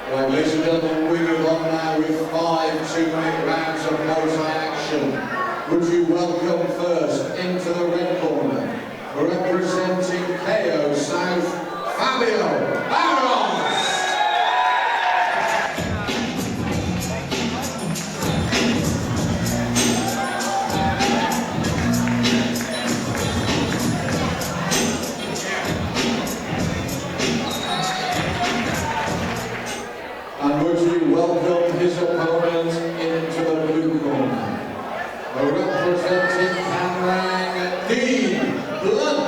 Well, ladies and gentlemen, we move on now with 5 2-minute rounds of multi-action. Would you welcome first into the red corner, representing KO South, Fabio BARROS. And would you welcome his opponent into the blue corner, representing Canrang, Dean Blunt.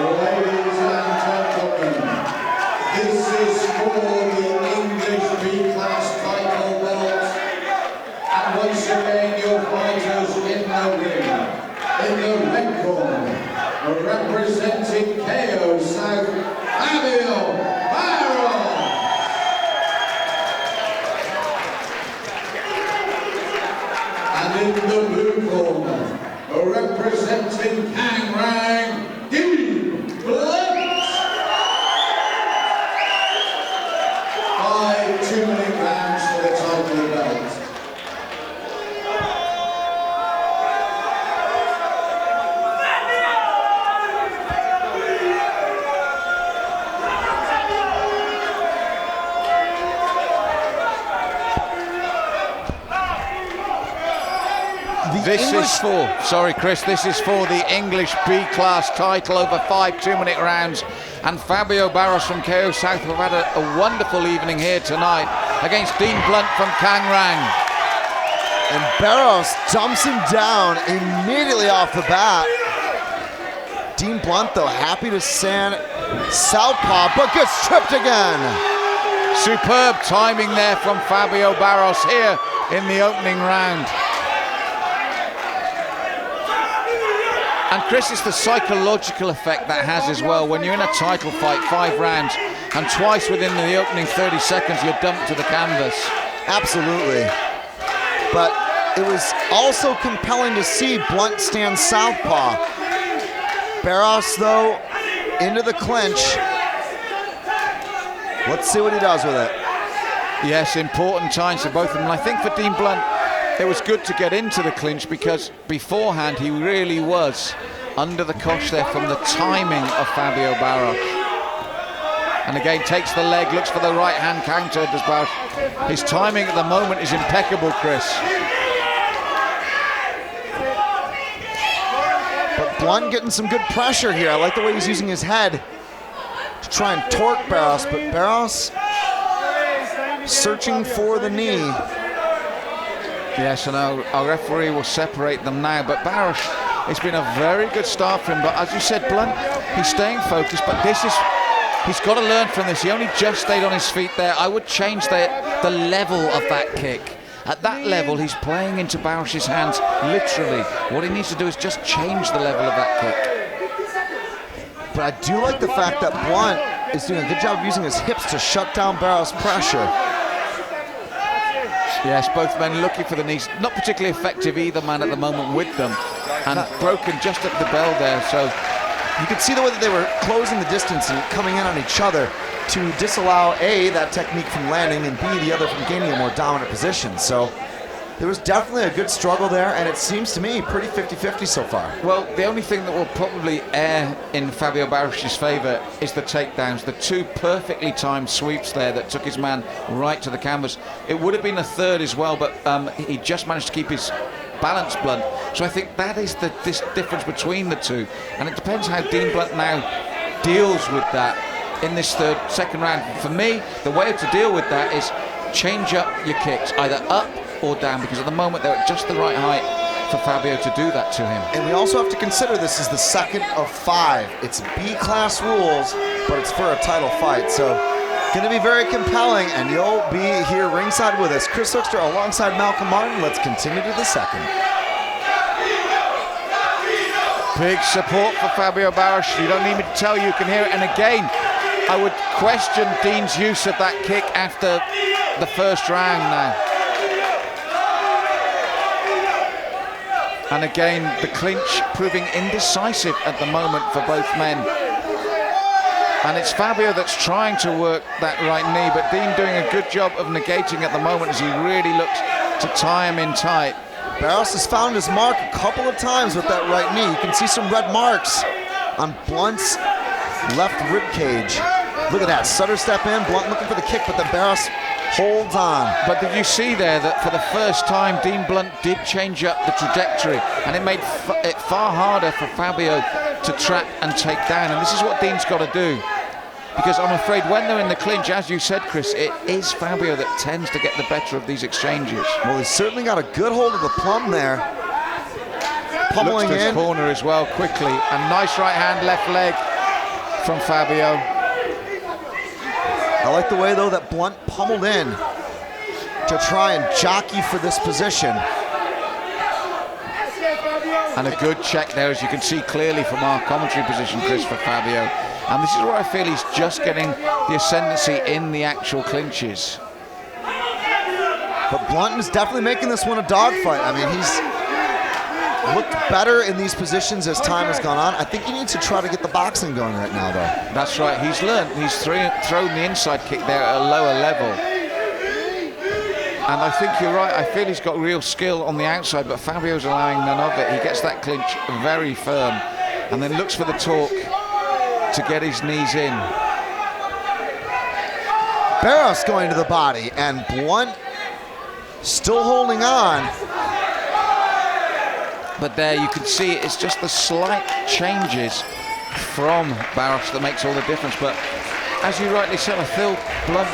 Ladies and gentlemen, this is for the English B-Class title belt, and once again your fighters in the ring, in the red corner, representing KO South, Fabio BARROS. And in the blue corner, representing Canrang, Dean Blunt. 5 2-minute rounds for the title belt. This is for the English B-Class title over 5 2-minute rounds. And Fabio BARROS from KO South have had a wonderful evening here tonight against Dean Blunt from Canrang. And BARROS dumps him down immediately off the bat. Dean Blunt, though, happy to stand southpaw, but gets tripped again. Superb timing there from Fabio BARROS here in the opening round. And Chris, it's the psychological effect that has as well. When you're in a title fight, 5 rounds, and twice within the opening 30 seconds, you're dumped to the canvas. Absolutely. But it was also compelling to see Blunt stand southpaw. BARROS, though, into the clinch. Let's see what he does with it. Yes, important times for both of them. And I think for Dean Blunt, it was good to get into the clinch because beforehand he really was under the cosh there from the timing of Fabio BARROS. And again, takes the leg, looks for the right hand counter, does BARROS. His timing at the moment is impeccable, Chris. But Blunt getting some good pressure here. I like the way he's using his head to try and torque BARROS, but BARROS searching for the knee. Yes, and our referee will separate them now, but BARROS, it's been a very good start for him, but as you said, Blunt, he's staying focused, but he's got to learn from this. He only just stayed on his feet there. I would change the level of that kick. At that level, he's playing into BARROS's hands, literally. What he needs to do is just change the level of that kick. But I do like the fact that Blunt is doing a good job of using his hips to shut down BARROS' pressure. Yes, both men looking for the knees. Not particularly effective either man at the moment with them. And broken just at the bell there, so. You could see the way that they were closing the distance and coming in on each other to disallow A, that technique from landing, and B, the other from gaining a more dominant position. So there was definitely a good struggle there, and it seems to me pretty 50-50 so far. Well, the only thing that will probably err in Fabio BARROS' favour is the takedowns. The 2 perfectly timed sweeps there that took his man right to the canvas. It would have been a third as well, but he just managed to keep his balance, Blunt. So I think that is this difference between the 2. And it depends how Dean Blunt now deals with that in this second round. For me, the way to deal with that is change up your kicks, either up or down, because at the moment they're at just the right height for Fabio to do that to him. And we also have to consider this is the second of 5. It's B-class rules, but it's for a title fight. So going to be very compelling, and you'll be here ringside with us. Chris Hookster alongside Malcolm Martin. Let's continue to the second. Big support for Fabio BARROS. You don't need me to tell you, you can hear it. And again, I would question Dean's use of that kick after the first round now. And again, the clinch proving indecisive at the moment for both men. And it's Fabio that's trying to work that right knee, but Dean doing a good job of negating at the moment as he really looks to tie him in tight. Barros has found his mark a couple of times with that right knee. You can see some red marks on Blunt's left rib cage. Look at that, Sutter step in, Blunt looking for the kick, but then Barros holds on. But did you see there that for the first time Dean Blunt did change up the trajectory, and it made it far harder for Fabio to trap and take down, and this is what Dean's got to do, because I'm afraid when they're in the clinch, as you said, Chris, it is Fabio that tends to get the better of these exchanges. Well, he's certainly got a good hold of the plum there. Pummeling Looks to his in. corner as well quickly, and nice right hand, left leg from Fabio. I like the way, though, that Blunt pummeled in to try and jockey for this position. And a good check there, as you can see clearly from our commentary position, Chris, for Fabio. And this is where I feel he's just getting the ascendancy in the actual clinches. But Blunt is definitely making this one a dogfight. I mean, he's looked better in these positions as time has gone on. I think he needs to try to get the boxing going right now, though. That's right, he's learned. He's thrown the inside kick there at a lower level. And I think you're right, I feel he's got real skill on the outside, but Fabio's allowing none of it. He gets that clinch very firm and then looks for the torque to get his knees in. Barros going to the body, and Blunt still holding on. But there you can see it's just the slight changes from Barros that makes all the difference. But as you rightly said, I feel Blunt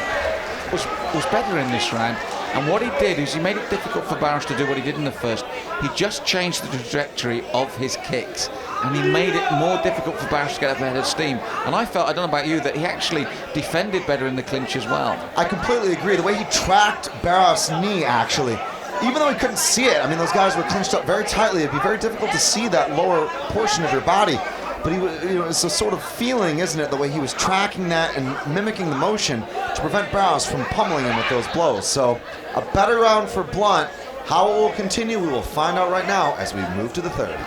was better in this round. And what he did is he made it difficult for Barros to do what he did in the first. He just changed the trajectory of his kicks, and he made it more difficult for Barros to get up ahead of steam. And I felt, I don't know about you, that he actually defended better in the clinch as well. I completely agree. The way he tracked Barros' knee, actually, even though he couldn't see it, I mean, those guys were clinched up very tightly. It'd be very difficult to see that lower portion of your body. But he, it's a sort of feeling, isn't it, the way he was tracking that and mimicking the motion to prevent Barros from pummeling him with those blows. So a better round for Blunt. How it will continue, we will find out right now as we move to the third.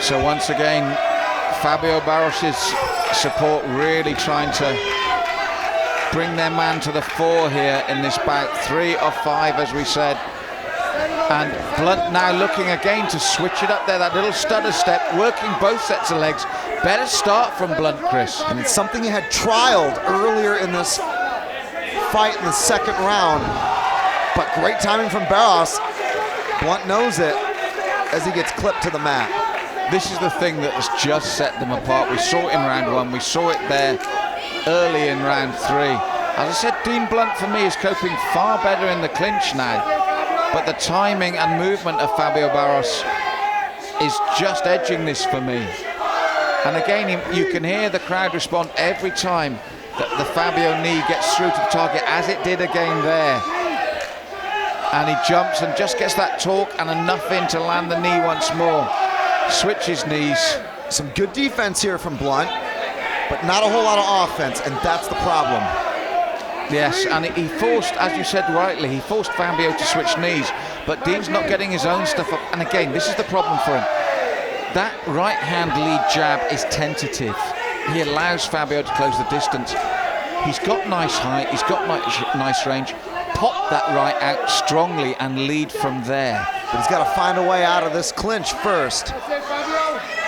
So once again, Fabio Barros' support really trying to bring their man to the fore here in this bout. 3 of 5, as we said. And Blunt now looking again to switch it up there, that little stutter step, working both sets of legs. Better start from Blunt, Chris. And it's something he had trialed earlier in this fight in the second round. But great timing from Barros. Blunt knows it as he gets clipped to the mat. This is the thing that has just set them apart. We saw it in round 1, we saw it there early in round 3. As I said, Dean Blunt for me is coping far better in the clinch now. But the timing and movement of Fabio Barros is just edging this for me. And again, you can hear the crowd respond every time that the Fabio knee gets through to the target, as it did again there. And he jumps and just gets that torque and enough in to land the knee once more. Switches knees. Some good defense here from Blunt, but not a whole lot of offense, and that's the problem. Yes, and he forced, as you said rightly, he forced Fabio to switch knees, but Dean's not getting his own stuff up. And again, this is the problem for him. That right hand lead jab is tentative. He allows Fabio to close the distance. He's got nice height, he's got nice range. Pop that right out strongly and lead from there. But he's got to find a way out of this clinch first.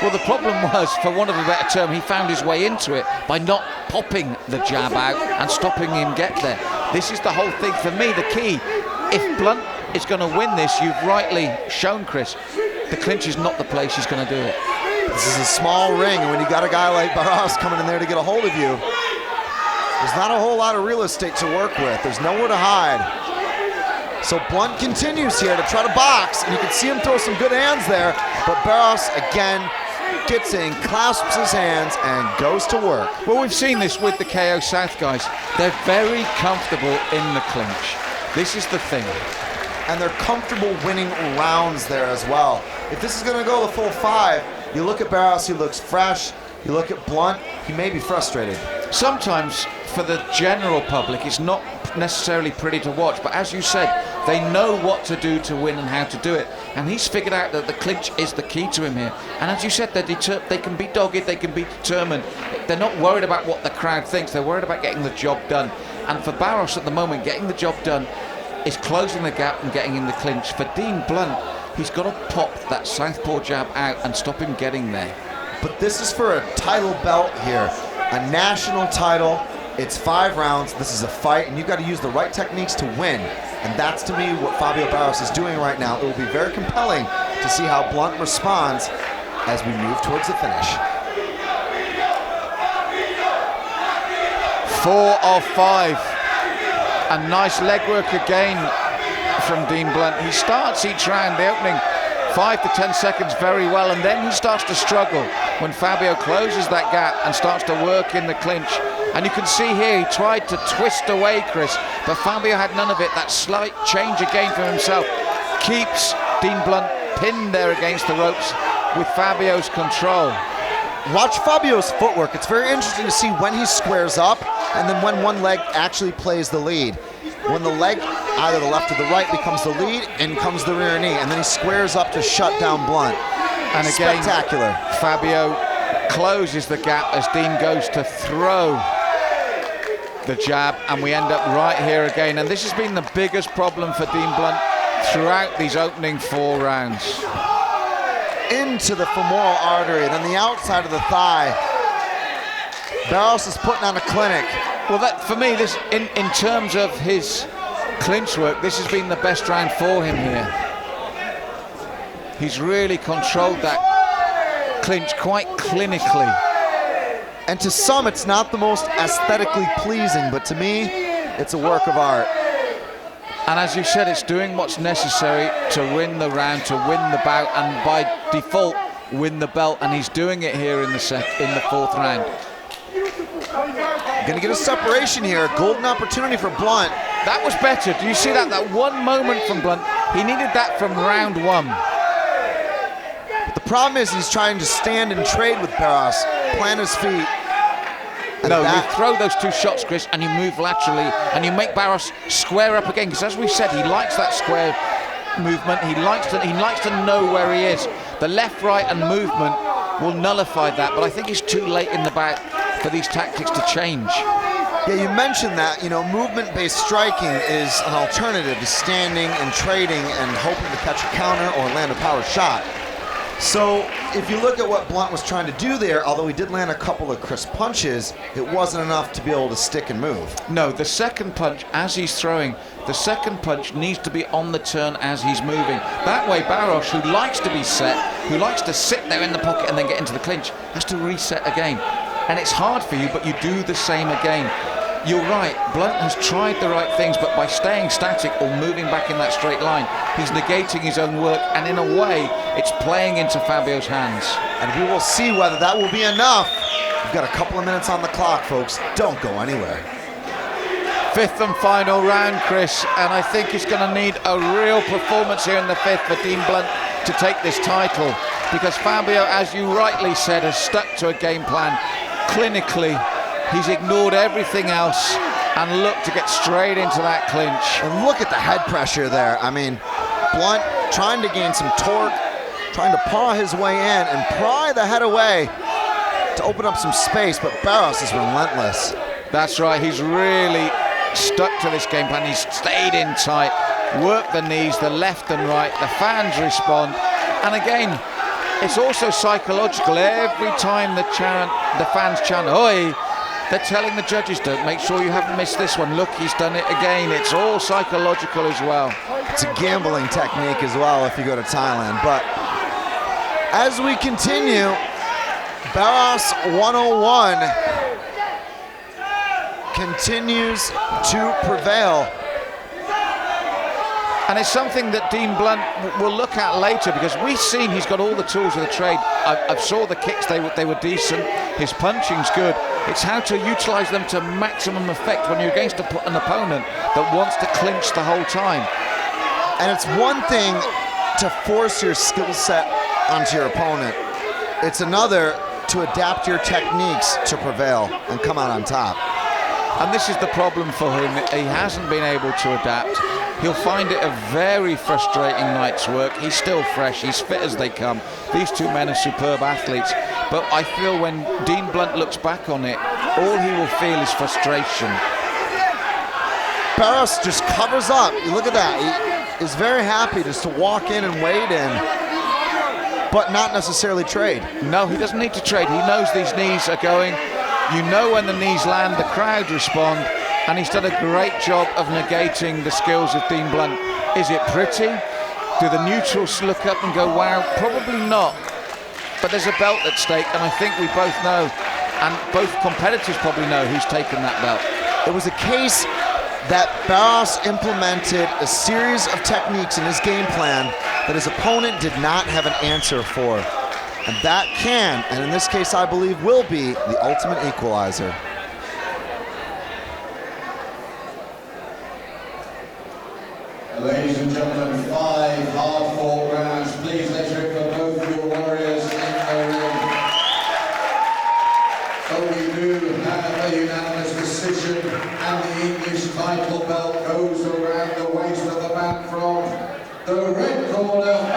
Well, the problem was, for want of a better term, he found his way into it by not popping the jab out and stopping him get there. This is the whole thing for me, the key. If Blunt is going to win this, you've rightly shown, Chris, the clinch is not the place he's going to do it. This is a small ring, and when you got a guy like Barros coming in there to get a hold of you, there's not a whole lot of real estate to work with. There's nowhere to hide. So Blunt continues here to try to box, and you can see him throw some good hands there, but Barros again gets in, clasps his hands, and goes to work. Well, we've seen this with the KO South guys. They're very comfortable in the clinch. This is the thing. And they're comfortable winning rounds there as well. If this is going to go the full 5, you look at Barros, he looks fresh. You look at Blunt, he may be frustrated. Sometimes for the general public it's not necessarily pretty to watch, but as you said, they know what to do to win and how to do it, and he's figured out that the clinch is the key to him here. And as you said, they can be dogged, they can be determined. They're not worried about what the crowd thinks, they're worried about getting the job done. And for Barros at the moment, getting the job done is closing the gap and getting in the clinch. For Dean Blunt, he's got to pop that southpaw jab out and stop him getting there. But this is for a title belt here, a national title. It's 5 rounds. This is a fight, and you've got to use the right techniques to win. And that's, to me, what Fabio Barros is doing right now. It will be very compelling to see how Blunt responds as we move towards the finish. 4 of 5. A nice leg work again from Dean Blunt. He starts each round, the opening 5 to 10 seconds very well, and then he starts to struggle when Fabio closes that gap and starts to work in the clinch. And you can see here he tried to twist away, Chris, but Fabio had none of it. That slight change again from himself keeps Dean Blunt pinned there against the ropes with Fabio's control. Watch Fabio's footwork. It's very interesting to see when he squares up and then when one leg actually plays the lead. When the leg, either the left or the right, becomes the lead, in comes the rear knee, and then he squares up to shut down Blunt. And again, spectacular. Fabio closes the gap as Dean goes to throw the jab, and we end up right here again. And this has been the biggest problem for Dean Blunt throughout these opening 4 rounds. Into the femoral artery, then the outside of the thigh. Barros is putting on a clinic. Well, that for me, this in terms of his clinch work, this has been the best round for him here. He's really controlled that clinch quite clinically. And to some, it's not the most aesthetically pleasing, but to me, it's a work of art. And as you said, it's doing what's necessary to win the round, to win the bout, and by default, win the belt. And he's doing it here in the 4th round. Gonna get a separation here, a golden opportunity for Blunt. That was better. Do you see that? That one moment from Blunt, he needed that from round 1. But the problem is he's trying to stand and trade with Barros, plant his feet. No, you throw those 2 shots, Chris, and you move laterally, and you make Barros square up again, because as we said, he likes that square movement. He likes to know where he is. The left, right, and movement will nullify that, but I think it's too late in the bout for these tactics to change. Yeah, you mentioned that, you know, movement-based striking is an alternative to standing and trading and hoping to catch a counter or land a power shot. So if you look at what Blunt was trying to do there, although he did land a couple of crisp punches, it wasn't enough to be able to stick and move. No, the second punch, as he's throwing, the second punch needs to be on the turn as he's moving. That way Barros, who likes to be set, who likes to sit there in the pocket and then get into the clinch, has to reset again. And it's hard for you, but you do the same again. You're right, Blunt has tried the right things, but by staying static or moving back in that straight line, he's negating his own work, and in a way, it's playing into Fabio's hands. And we will see whether that will be enough. We've got a couple of minutes on the clock, folks. Don't go anywhere. 5th and final round, Chris, and I think he's going to need a real performance here in the 5th for Dean Blunt to take this title, because Fabio, as you rightly said, has stuck to a game plan. Clinically, he's ignored everything else and looked to get straight into that clinch. And look at the head pressure there. I mean, Blunt trying to gain some torque, trying to paw his way in and pry the head away to open up some space, but Barros is relentless. That's right, he's really stuck to this game plan. He's stayed in tight, worked the knees, the left and right, the fans respond, and again, it's also psychological. Every time the fans chant, "Oi!" they're telling the judges, don't make sure you haven't missed this one. Look, he's done it again. It's all psychological as well. It's a gambling technique as well if you go to Thailand. But as we continue, Barros 101 continues to prevail. And it's something that Dean Blunt will look at later, because we've seen he's got all the tools of the trade. I saw the kicks, they were decent. His punching's good. It's how to utilize them to maximum effect when you're against an opponent that wants to clinch the whole time. And it's one thing to force your skill set onto your opponent. It's another to adapt your techniques to prevail and come out on top. And this is the problem for him. He hasn't been able to adapt. He'll find it a very frustrating night's work. He's still fresh. He's fit as they come. These two men are superb athletes. But I feel when Dean Blunt looks back on it, all he will feel is frustration. Barros just covers up. You look at that. He is very happy just to walk in and wade in, but not necessarily trade. No, he doesn't need to trade. He knows these knees are going. You know when the knees land, the crowd respond, and he's done a great job of negating the skills of Dean Blunt. Is it pretty? Do the neutrals look up and go, wow? Probably not. But there's a belt at stake, and I think we both know, and both competitors probably know who's taken that belt. It was a case that Barros implemented a series of techniques in his game plan that his opponent did not have an answer for. And that can, and in this case I believe will be, the ultimate equalizer. Ladies and gentlemen, 5 hard-fought rounds. Please let's hear for both your warriors in the ring. So we do have a unanimous decision, and the English title belt goes around the waist of the man from the red corner.